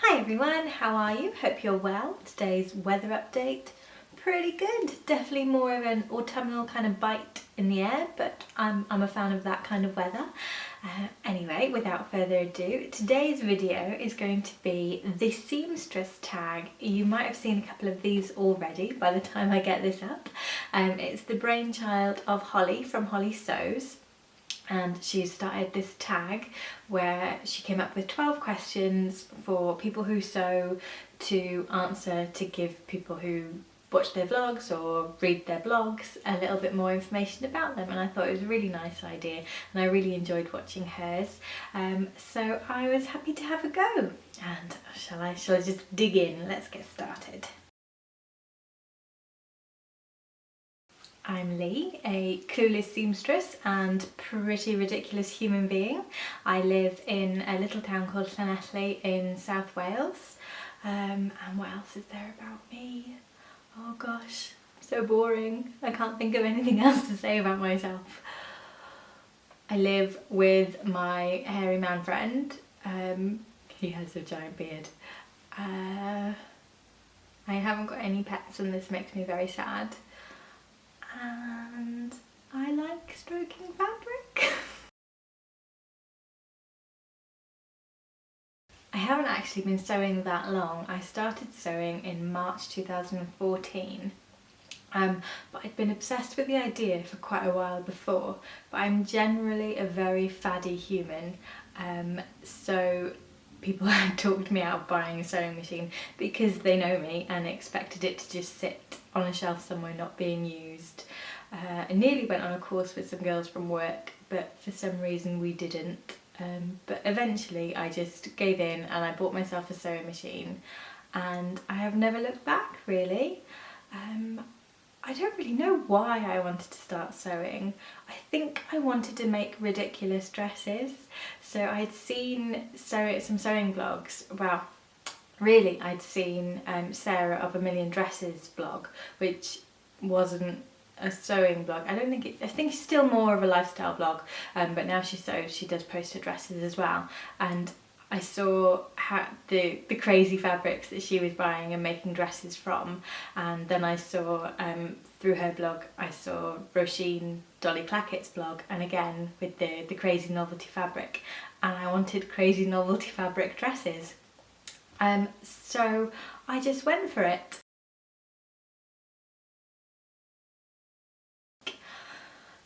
Hi everyone, how are you? Hope you're well. Today's weather update, pretty good. Definitely more of an autumnal kind of bite in the air, but I'm a fan of that kind of weather. Anyway, without further ado, today's video is going to be the Seamstress tag. You might have seen a couple of these already by the time I get this up. It's the brainchild of Holly from Holly Sews. And she started this tag where she came up with 12 questions for people who sew to answer, to give people who watch their vlogs or read their blogs a little bit more information about them, and I thought it was a really nice idea and I really enjoyed watching hers. So I was happy to have a go, and shall I just dig in? Let's get started. I'm Lee, a clueless seamstress and pretty ridiculous human being. I live in a little town called Cluelessleigh in South Wales. And what else is there about me? Oh gosh, so boring. I can't think of anything else to say about myself. I live with my hairy man friend. He has a giant beard. I haven't got any pets and this makes me very sad. And I like stroking fabric. I haven't actually been sewing that long. I started sewing in March 2014, but I'd been obsessed with the idea for quite a while before, but I'm generally a very faddy human, so people had talked me out of buying a sewing machine because they know me and expected it to just sit on a shelf somewhere not being used. I nearly went on a course with some girls from work, but for some reason we didn't. But eventually I just gave in and I bought myself a sewing machine, and I have never looked back really. I don't really know why I wanted to start sewing. I think I wanted to make ridiculous dresses. So I'd seen some sewing blogs. Well, really I'd seen Sarah of A Million Dresses blog, which wasn't a sewing blog. I think she's still more of a lifestyle blog, but now she sews, she does post her dresses as well. And I saw the crazy fabrics that she was buying and making dresses from, and then I saw through her blog I saw Roisin Dolly Clackett's blog, and again with the crazy novelty fabric, and I wanted crazy novelty fabric dresses. So I just went for it.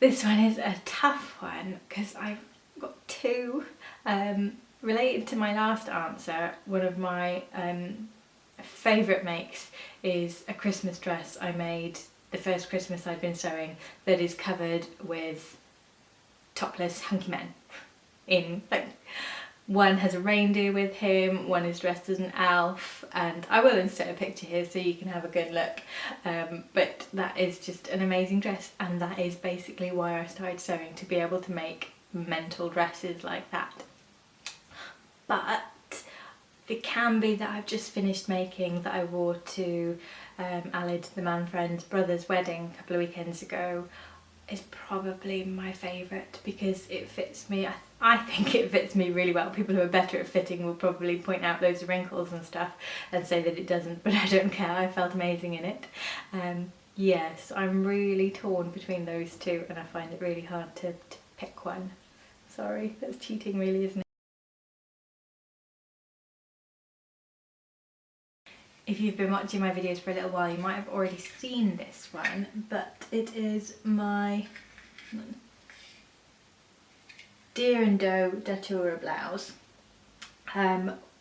This one is a tough one because I've got two. Related to my last answer, one of my favourite makes is a Christmas dress I made the first Christmas I've been sewing that is covered with topless hunky men. One has a reindeer with him, one is dressed as an elf, and I will insert a picture here so you can have a good look. But that is just an amazing dress, and that is basically why I started sewing, to be able to make mental dresses like that. But the camby that I've just finished making that I wore to Alid, the man friend's brother's wedding a couple of weekends ago, is probably my favourite because it fits me. I think it fits me really well. People who are better at fitting will probably point out loads of wrinkles and stuff and say that it doesn't, but I don't care. I felt amazing in it. Yes, I'm really torn between those two, and I find it really hard to pick one. Sorry, that's cheating really, isn't it? If you've been watching my videos for a little while, you might have already seen this one, but it is my Deer and Doe Datura blouse,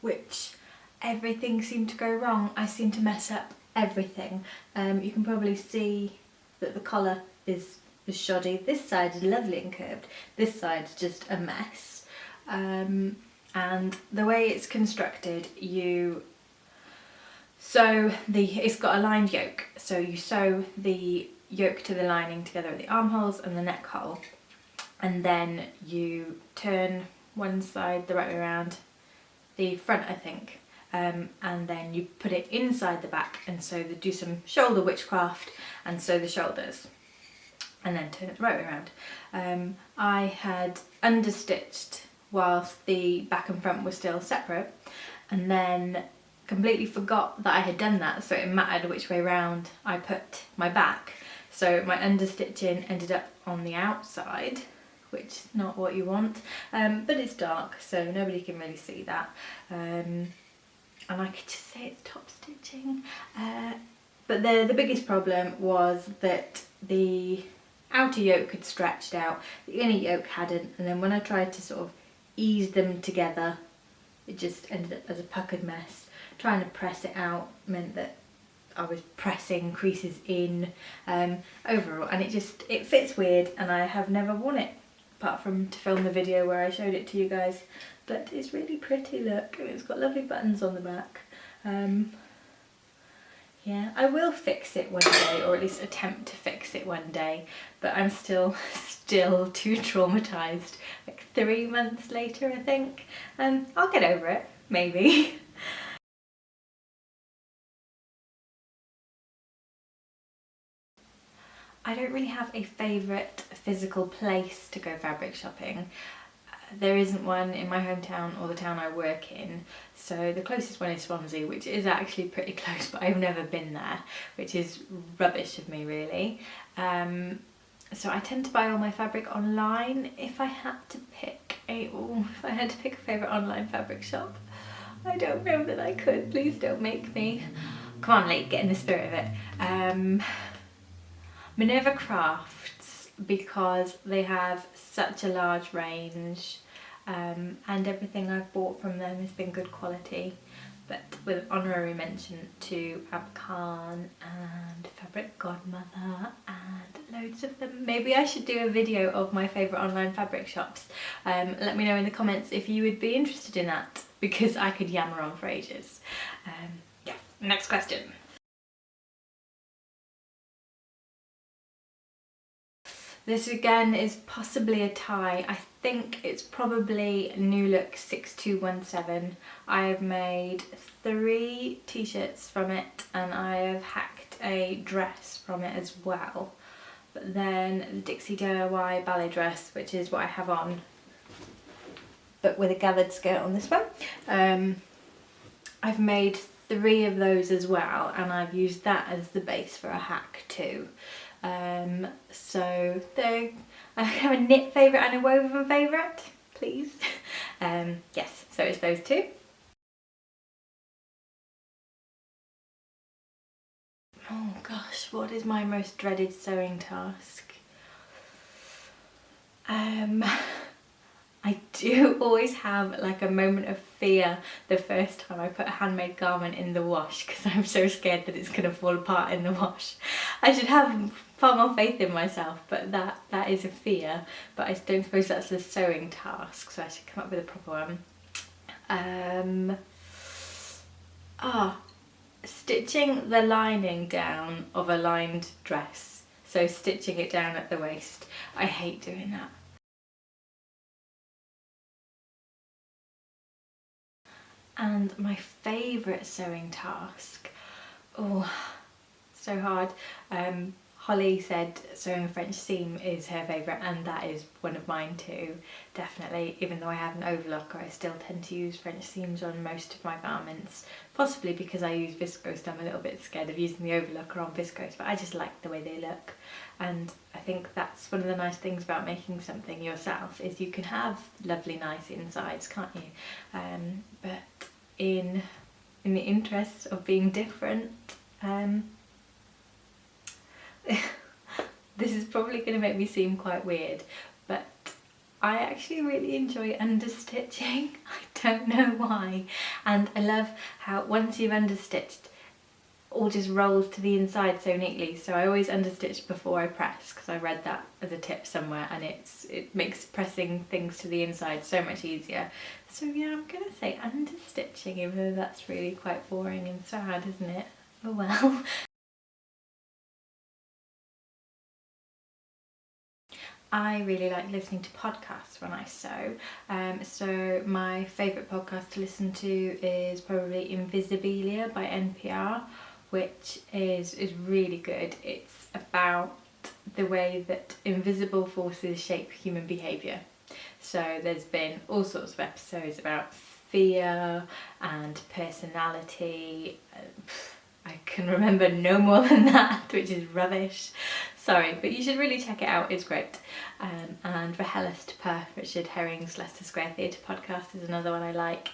which everything seemed to go wrong. I seem to mess up everything. You can probably see that the collar is shoddy. This side is lovely and curved. This side's just a mess. And the way it's constructed, it's got a lined yoke, so you sew the yoke to the lining together at the armholes and the neck hole, and then you turn one side the right way around, the front I think, and then you put it inside the back and do some shoulder witchcraft and sew the shoulders, and then turn it the right way around. I had understitched whilst the back and front were still separate, and then completely forgot that I had done that, so it mattered which way round I put my back. So my understitching ended up on the outside, which is not what you want, but it's dark so nobody can really see that, and I could just say it's top stitching. But the biggest problem was that the outer yoke had stretched out, the inner yoke hadn't, and then when I tried to sort of ease them together, it just ended up as a puckered mess. Trying to press it out meant that I was pressing creases in overall, and it fits weird, and I have never worn it apart from to film the video where I showed it to you guys, but it's really pretty, look, and it's got lovely buttons on the back. Yeah, I will fix it one day, or at least attempt to fix it one day, but I'm still too traumatised, like 3 months later I think. I'll get over it, maybe. I don't really have a favourite physical place to go fabric shopping. There isn't one in my hometown or the town I work in, so the closest one is Swansea, which is actually pretty close, but I've never been there, which is rubbish of me really. So I tend to buy all my fabric online. If I had to pick a favourite online fabric shop, I don't know that I could. Please don't make me. Come on, like, get in the spirit of it. Minerva Crafts, because they have such a large range, and everything I've bought from them has been good quality, but with honorary mention to Abkhan and Fabric Godmother and loads of them. Maybe I should do a video of my favourite online fabric shops. Let me know in the comments if you would be interested in that, because I could yammer on for ages. Yeah, next question. This again is possibly a tie. I think it's probably New Look 6217. I have made 3 t-shirts from it, and I have hacked a dress from it as well. But then the Dixie DIY ballet dress, which is what I have on, but with a gathered skirt on this one. I've made 3 of those as well, and I've used that as the base for a hack too. So I have a knit favourite and a woven favourite, please. Yes, so it's those 2. Oh gosh, what is my most dreaded sewing task? I do always have like a moment of fear the first time I put a handmade garment in the wash, because I'm so scared that it's going to fall apart in the wash. I should have far more faith in myself, but that is a fear. But I don't suppose that's a sewing task, so I should come up with a proper one. Stitching the lining down of a lined dress, so stitching it down at the waist. I hate doing that. And my favourite sewing task, oh, so hard. Holly said sewing a French seam is her favourite, and that is one of mine too, definitely. Even though I have an overlocker, I still tend to use French seams on most of my garments, possibly because I use viscose. I'm a little bit scared of using the overlocker on viscose, but I just like the way they look. And I think that's one of the nice things about making something yourself, is you can have lovely nice insides, can't you? But in the interests of being different, this is probably going to make me seem quite weird, but I actually really enjoy understitching. I don't know why, and I love how once you've understitched, all just rolls to the inside so neatly. So I always understitch before I press, because I read that as a tip somewhere, and it makes pressing things to the inside so much easier. So yeah, I'm gonna say understitching, even though that's really quite boring and sad, isn't it? Oh well. I really like listening to podcasts when I sew. So my favourite podcast to listen to is probably Invisibilia by NPR, which is really good. It's about the way that invisible forces shape human behaviour. So there's been all sorts of episodes about fear and personality. I can remember no more than that, which is rubbish. Sorry, but you should really check it out, it's great. And Rahellist Per, Richard Herring's Leicester Square Theatre podcast is another one I like.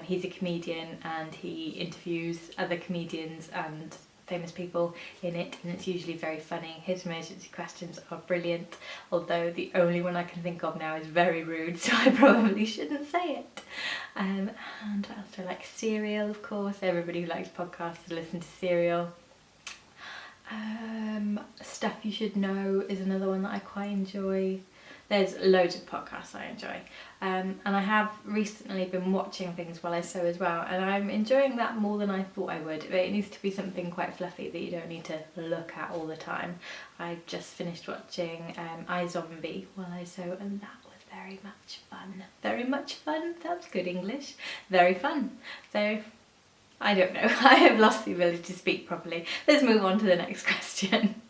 He's a comedian and he interviews other comedians and famous people in it, and it's usually very funny. His emergency questions are brilliant, although the only one I can think of now is very rude, so I probably shouldn't say it. And what else do I like? Serial, of course. Everybody who likes podcasts to listen to Serial. Stuff You Should Know is another one that I quite enjoy. There's loads of podcasts I enjoy, and I have recently been watching things while I sew as well, and I'm enjoying that more than I thought I would. But it needs to be something quite fluffy that you don't need to look at all the time. I just finished watching iZombie while I sew, and that was very much fun. Very much fun, that's good English. Very fun. So I don't know, I have lost the ability to speak properly. Let's move on to the next question.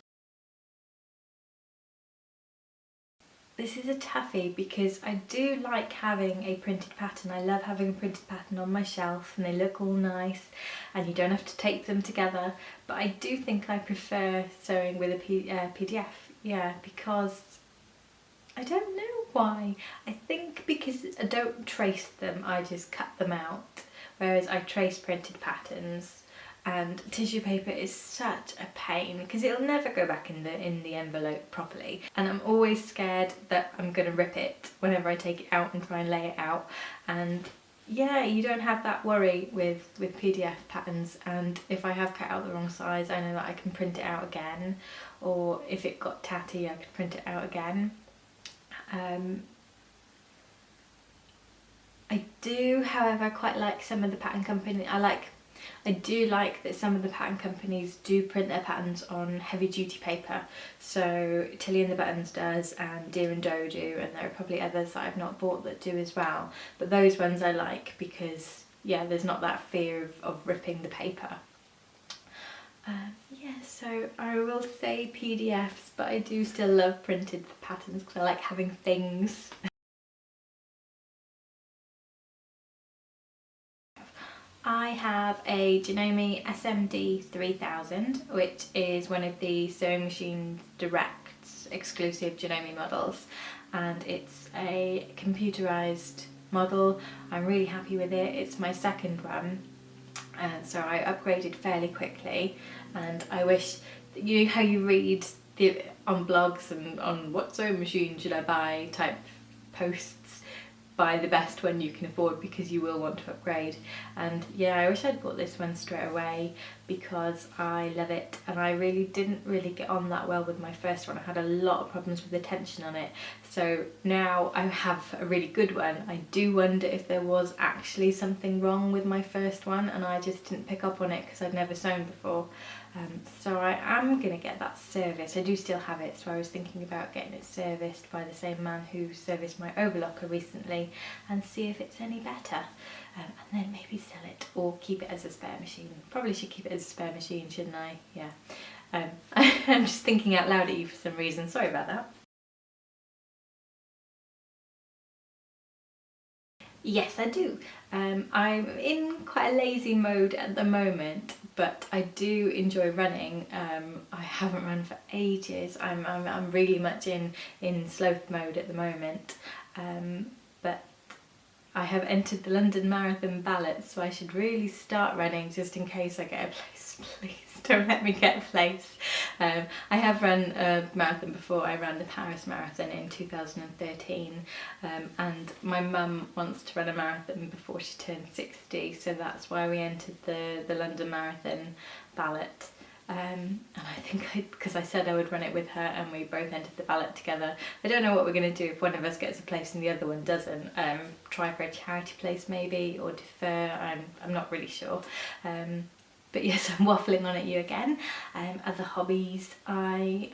This is a toughie because I do like having a printed pattern. I love having a printed pattern on my shelf and they look all nice and you don't have to tape them together. But I do think I prefer sewing with a PDF, yeah, because I don't know why. I think because I don't trace them, I just cut them out. Whereas I trace printed patterns, and tissue paper is such a pain because it'll never go back in the envelope properly, and I'm always scared that I'm gonna rip it whenever I take it out and try and lay it out. And yeah, you don't have that worry with PDF patterns, and if I have cut out the wrong size, I know that I can print it out again, or if it got tatty I could print it out again. I do, however, quite like some of the pattern company. I do like that some of the pattern companies do print their patterns on heavy duty paper. So Tilly and the Buttons does, and Deer and Doe do, and there are probably others that I've not bought that do as well. But those ones I like because, yeah, there's not that fear of ripping the paper. Yeah, so I will say PDFs, but I do still love printed patterns because I like having things. I have a Janome SMD 3000, which is one of the Sewing Machine Direct's exclusive Janome models, and it's a computerized model. I'm really happy with it. It's my second one, and so I upgraded fairly quickly, and I wish, you know how you read on blogs and on what sewing machine should I buy type posts, buy the best one you can afford because you will want to upgrade. And yeah, I wish I'd bought this one straight away because I love it, and I didn't really get on that well with my first one. I had a lot of problems with the tension on it, so now I have a really good one. I do wonder if there was actually something wrong with my first one and I just didn't pick up on it because I'd never sewn before. So I am going to get that serviced. I do still have it, so I was thinking about getting it serviced by the same man who serviced my overlocker recently and see if it's any better, and then maybe sell it or keep it as a spare machine. Probably should keep it as a spare machine, shouldn't I? Yeah. I'm just thinking out loud at you for some reason, sorry about that. Yes, I do. I'm in quite a lazy mode at the moment, but I do enjoy running. I haven't run for ages. I'm really much in sloth mode at the moment, but I have entered the London Marathon ballot, so I should really start running just in case I get a place. Please don't let me get a place. I have run a marathon before. I ran the Paris Marathon in 2013, and my mum wants to run a marathon before she turns 60, so that's why we entered the London Marathon ballot. And I think because I said I would run it with her and we both entered the ballot together. I don't know what we're going to do if one of us gets a place and the other one doesn't. Try for a charity place maybe, or defer. I'm not really sure. But yes, I'm waffling on at you again. Other hobbies, I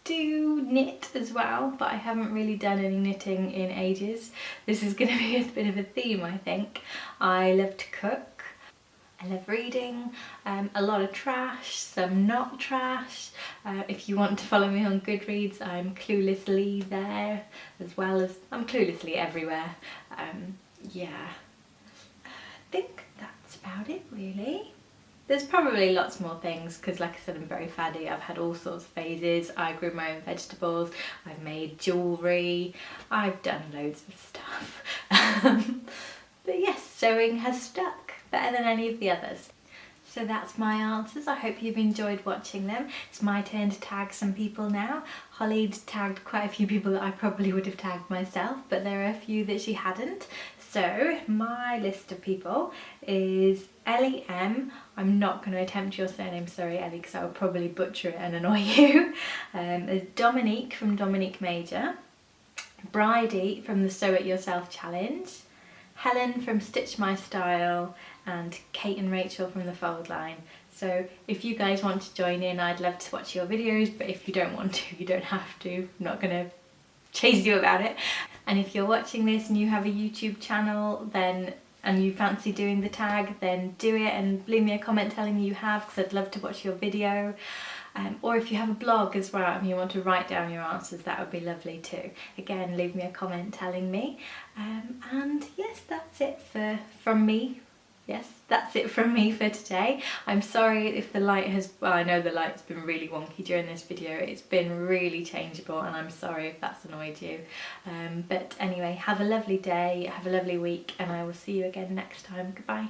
do knit as well, but I haven't really done any knitting in ages. This is going to be a bit of a theme, I think. I love to cook. I love reading, a lot of trash, some not trash. If you want to follow me on Goodreads, I'm cluelessleigh there, as well as I'm cluelessleigh everywhere. yeah, I think that's about it really. There's probably lots more things because, like I said, I'm very faddy. I've had all sorts of phases. I grew my own vegetables, I've made jewellery, I've done loads of stuff. But yes, sewing has stuck better than any of the others. So that's my answers. I hope you've enjoyed watching them. It's my turn to tag some people now. Holly'd tagged quite a few people that I probably would have tagged myself, but there are a few that she hadn't. So my list of people is Ellie M. I'm not going to attempt your surname, sorry Ellie, because I will probably butcher it and annoy you. There's Dominique from Dominique Major, Bridie from the Sew It Yourself Challenge, Helen from Stitch My Style, and Kate and Rachel from the Fold Line. So if you guys want to join in, I'd love to watch your videos, but if you don't want to, you don't have to. I'm not going to chase you about it. And if you're watching this and you have a YouTube channel and you fancy doing the tag, then do it and leave me a comment telling me you have, because I'd love to watch your video. Or if you have a blog as well and you want to write down your answers, that would be lovely too. Again, leave me a comment telling me. And yes, that's it from me. Yes, that's it from me for today. I'm sorry if the light has, well, I know the light's been really wonky during this video. It's been really changeable and I'm sorry if that's annoyed you. But anyway, have a lovely day, have a lovely week, and I will see you again next time. Goodbye.